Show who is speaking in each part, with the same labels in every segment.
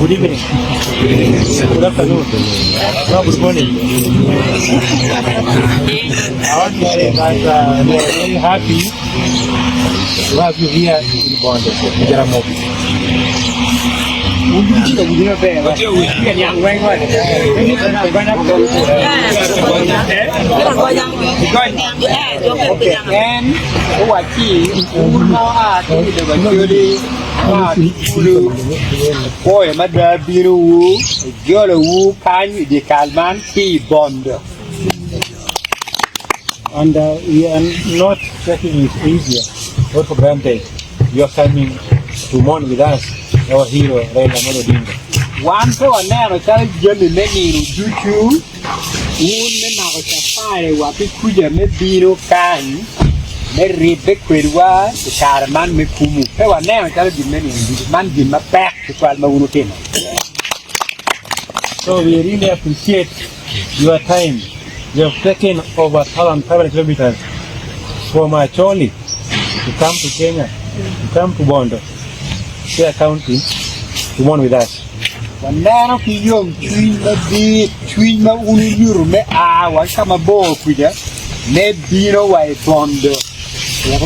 Speaker 1: Good evening. Good afternoon. No, good morning. I want to say that we are very happy to have you here in Bondo, Jaramogi.
Speaker 2: Boy, mother, Biru, Jolo, Pan, the Calman, P. Bondo.
Speaker 1: And we are not taking it easier, not for granted. You are coming to mourn with us, our hero, Raila Odinga.
Speaker 2: One for a man, I tell you, many Juju, woman, I was a fire, what we could have made Biro can. Mary Becquerwa, the Carman Mekumu. There are now telling many man give my back to Palmaunutino.
Speaker 1: So we really appreciate your time. You have taken over 1,500 kilometers from Acholi to come to Kenya, to come to Bondo, Share County, to mourn with us.
Speaker 2: When now he young twin my unu me one come aboard with her, may be no way Bondo. I've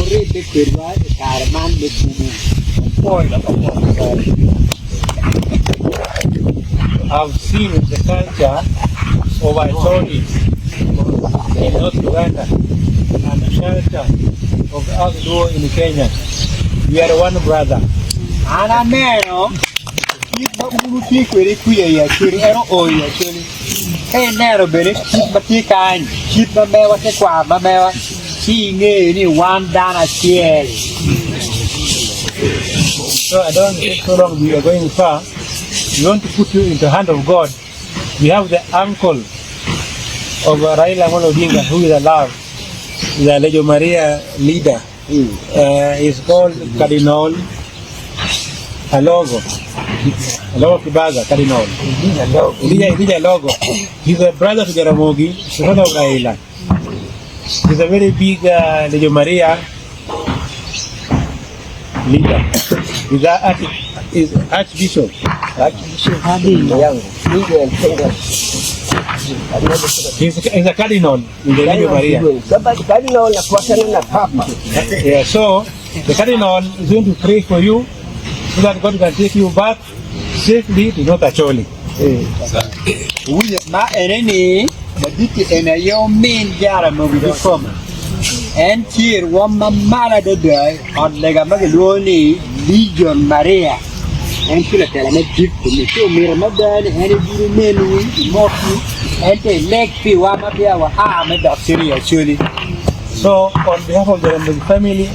Speaker 1: seen the culture of Acoli in North Uganda and the culture of Alur in Kenya. We are one brother.
Speaker 2: And I know keep hey, narrow Benny, keep my tea kind, keep my mare, what the quad, my mare. Seeing any one down a chair.
Speaker 1: So I don't take so long, we are going far. We want to put you in the hand of God. We have the uncle of Raila Odinga, who is alive, the Legio Maria leader. He's called Cardinal Alogo. Alogo Kibaga, Cardinal. Elijah Alogo. He's a brother to Jaramogi, son of Raila. He's a very big Legio Maria leader. He's Archbishop. He's a cardinal in the Legio Maria. Yeah, so the cardinal is going to pray for you so that God can take you back safely to North Acholi.
Speaker 2: But this is a young man, Jaramogi from and here one mamma the day on Legamagoni, Legion Maria, and Philadelphia gift to me. So, Miramadan, and it will remain more and a leg fee, one of our arm and of Syria, surely.
Speaker 1: So, on behalf of the family,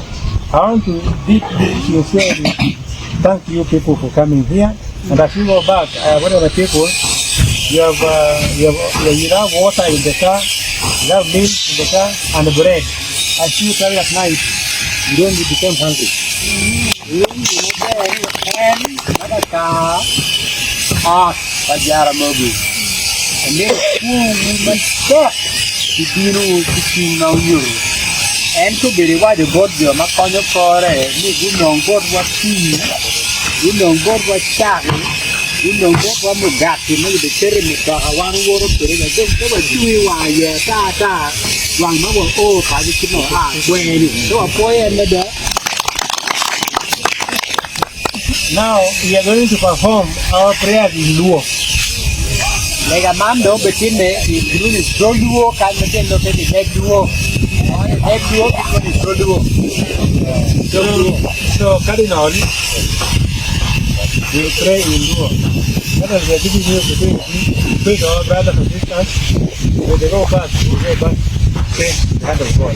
Speaker 1: I want to deeply sincerely thank you people for coming here. And as you go back, whatever people. You have water in the car, you have milk in the car, and bread. As you travel at night, you don't become hungry.
Speaker 2: And car, Banyaramogi. And then, woman, stop. And to be why the board, you're not on your car, you know, God was tea, you know, God was chatting. You know what we got to make the ceremony. I want to go to the don't do why you're one more old I just know when so a boy another.
Speaker 1: Now we are going to perform our prayer in Luo.
Speaker 2: Like a man don't begin there, it's so duo, can't begin to take the head duo. Head duo is so duo.
Speaker 1: So Cardinal, we pray in Luo. What is the difference between pray to our brothers and sisters? When they go back, pray the hand of God.